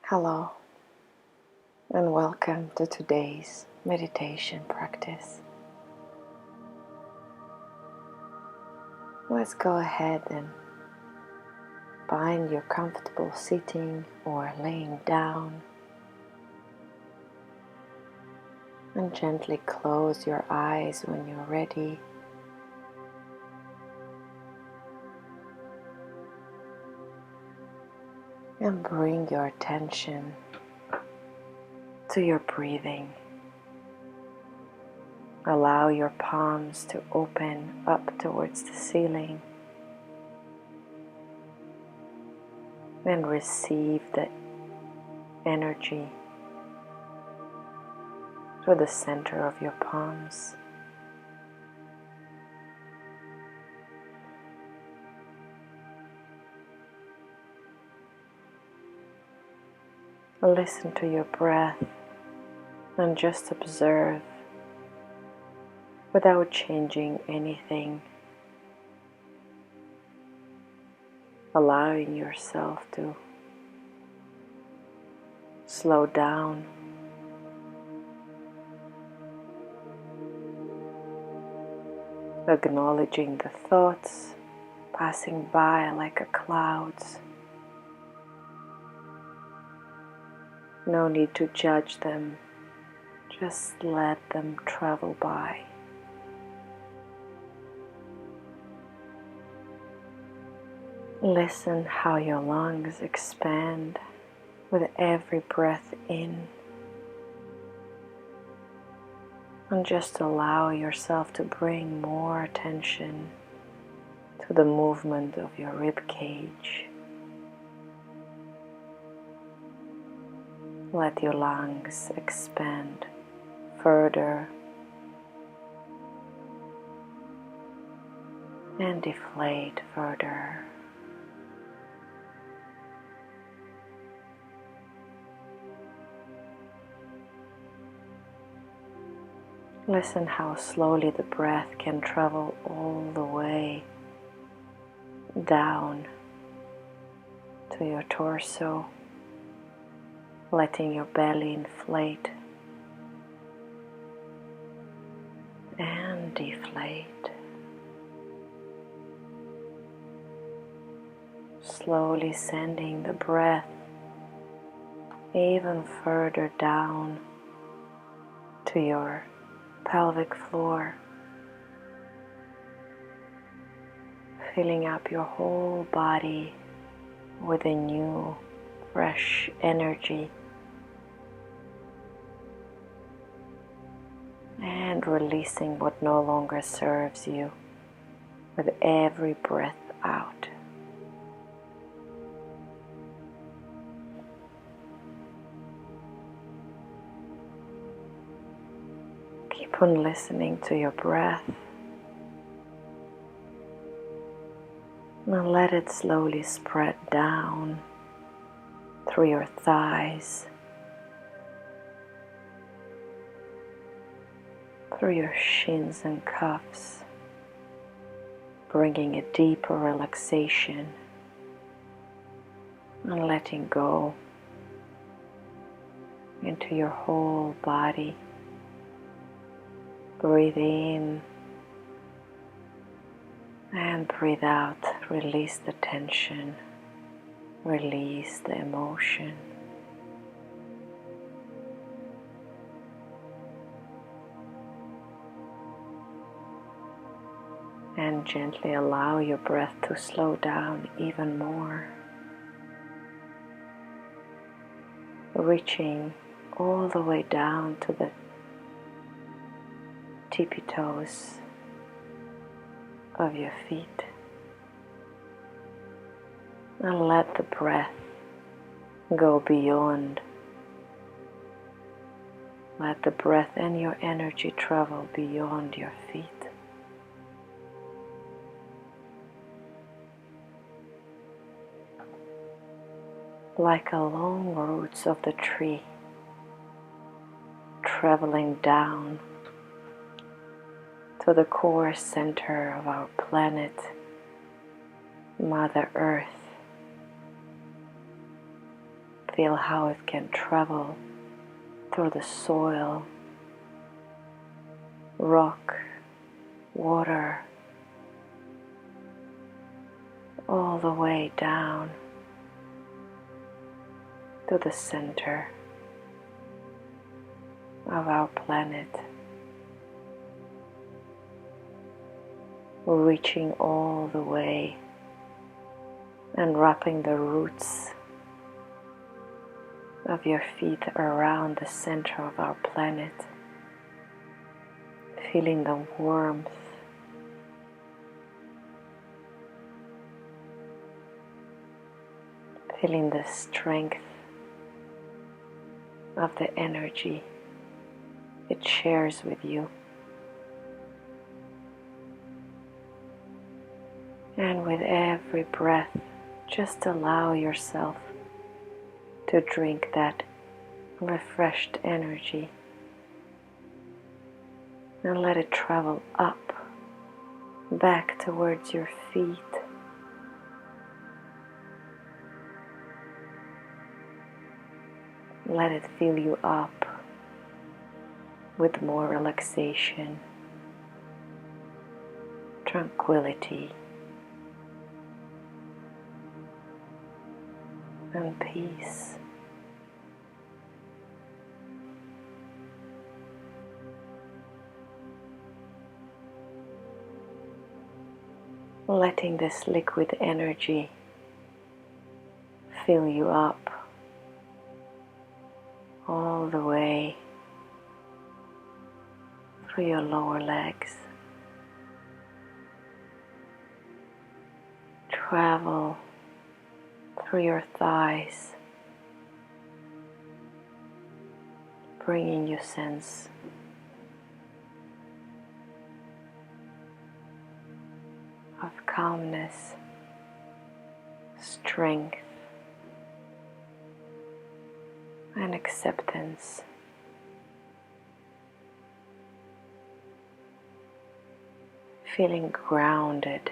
Hello, and welcome to today's meditation practice. Let's go ahead and find your comfortable sitting or laying down, and gently close your eyes when you're ready. And bring your attention to your breathing. Allow your palms to open up towards the ceiling and receive the energy through the center of your palms. Listen to your breath and just observe without changing anything, allowing yourself to slow down, acknowledging the thoughts passing by like a clouds. No need to judge them, just let them travel by. Listen how your lungs expand with every breath in, and just allow yourself to bring more attention to the movement of your rib cage. Let your lungs expand further and deflate further. Listen how slowly the breath can travel all the way down to your torso, letting your belly inflate and deflate. Slowly sending the breath even further down to your pelvic floor, filling up your whole body with a new, fresh energy, and releasing what no longer serves you with every breath out. Keep on listening to your breath and let it slowly spread down through your thighs, through your shins and cuffs, bringing a deeper relaxation and letting go into your whole body. Breathe in and breathe out. Release the tension, release the emotion. And gently allow your breath to slow down even more, reaching all the way down to the tippy toes of your feet. And let the breath go beyond. Let the breath and your energy travel beyond your feet. Like a long roots of the tree, traveling down to the core center of our planet, Mother Earth, Feel how it can travel through the soil, rock, water, all the way down to the center of our planet, reaching all the way and wrapping the roots of your feet around the center of our planet, feeling the warmth, feeling the strength of the energy it shares with you. And with every breath, just allow yourself to drink that refreshed energy and let it travel up, back towards your feet. Let it fill you up with more relaxation, tranquility, and peace. Letting this liquid energy fill you up all the way through your lower legs. Travel through your thighs, bringing you sense of calmness, strength, and acceptance. Feeling grounded,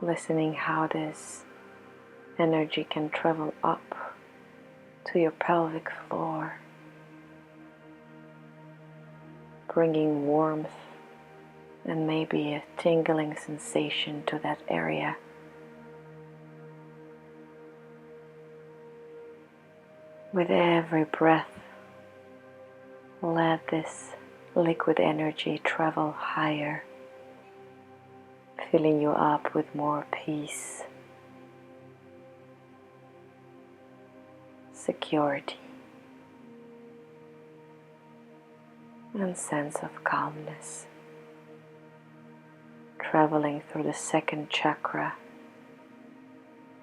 listening how this energy can travel up to your pelvic floor, bringing warmth and maybe a tingling sensation to that area. With every breath, let this liquid energy travel higher, filling you up with more peace, security, and sense of calmness. Traveling through the second chakra,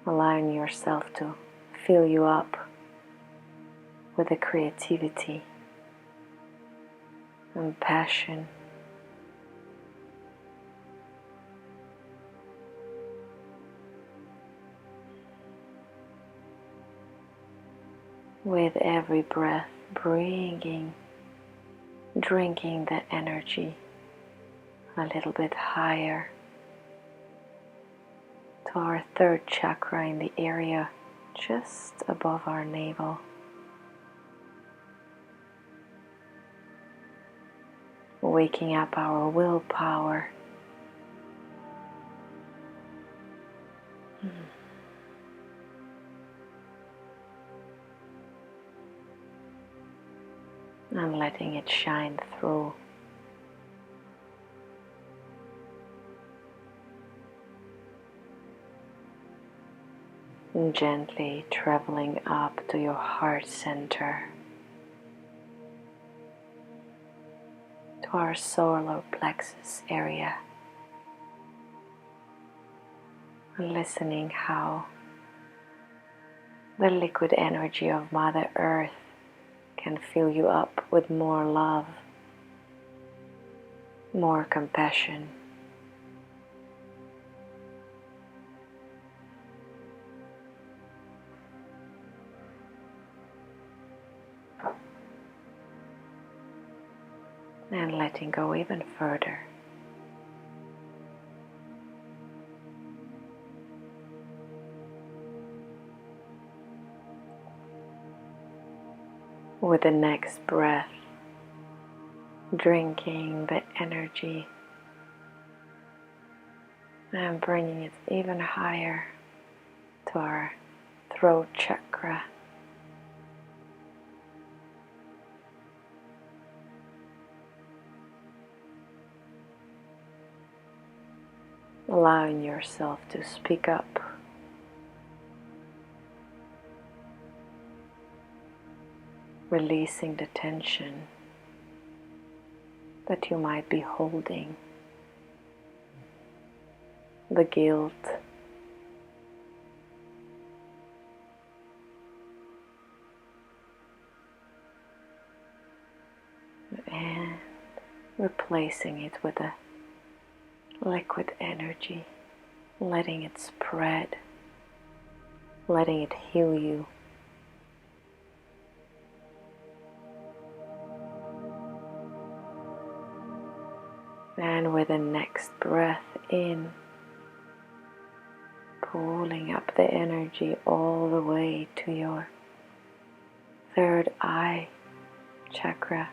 allowing yourself to fill you up with the creativity and passion. With every breath, drinking the energy a little bit higher to our third chakra in the area just above our navel. Waking up our willpower. And letting it shine through. And gently traveling up to your heart center, to our solar plexus area. And listening how the liquid energy of Mother Earth can fill you up with more love, more compassion, and letting go even further. With the next breath, drinking the energy and bringing it even higher to our throat chakra. Allowing yourself to speak up. Releasing the tension that you might be holding, the guilt, and replacing it with a liquid energy, letting it spread, letting it heal you. And with the next breath in, pulling up the energy all the way to your third eye chakra,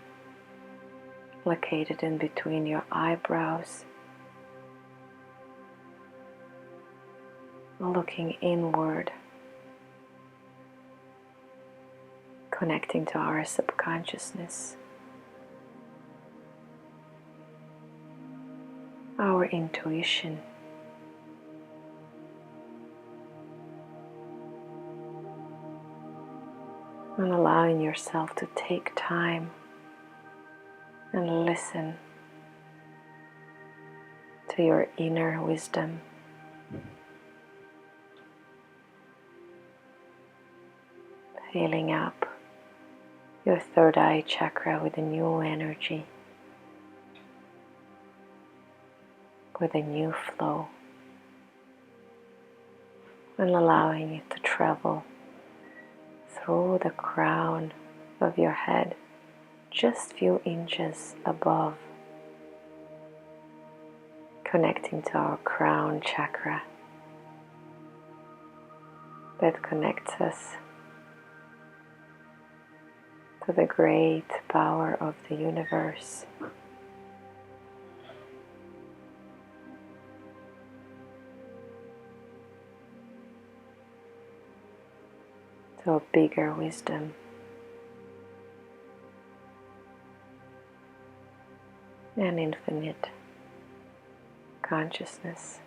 located in between your eyebrows, looking inward, connecting to our subconsciousness, our intuition. And allowing yourself to take time and listen to your inner wisdom. Filling up your third eye chakra with a new energy, with a new flow, and allowing it to travel through the crown of your head, just a few inches above, connecting to our crown chakra that connects us to the great power of the universe. To a bigger wisdom. And infinite consciousness.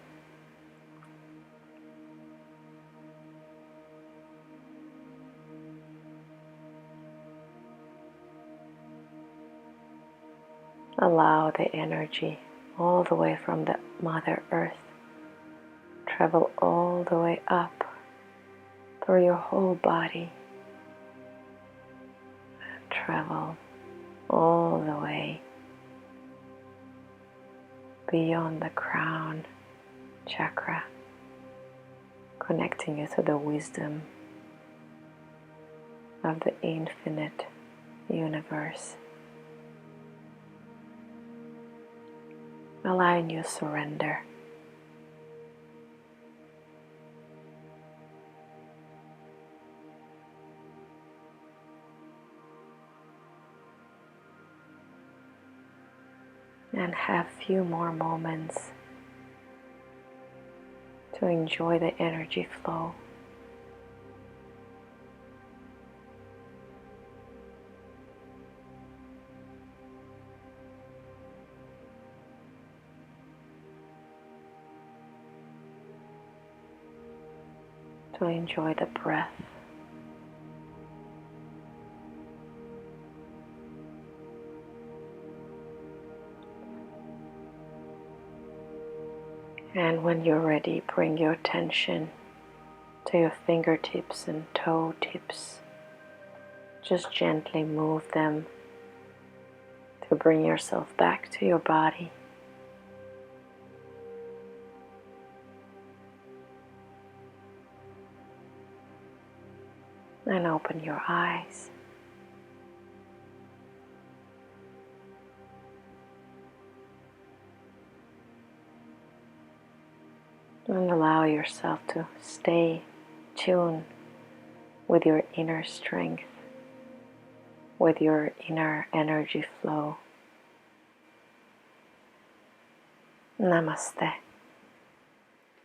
Allow the energy all the way from the Mother Earth travel all the way up through your whole body, and travel all the way beyond the crown chakra, connecting you to the wisdom of the infinite universe, allowing you to surrender. And have few more moments to enjoy the energy flow. To enjoy the breath. And when you're ready, bring your attention to your fingertips and toe tips. Just gently move them to bring yourself back to your body. And open your eyes. And allow yourself to stay tuned with your inner strength. with your inner energy flow. Namaste.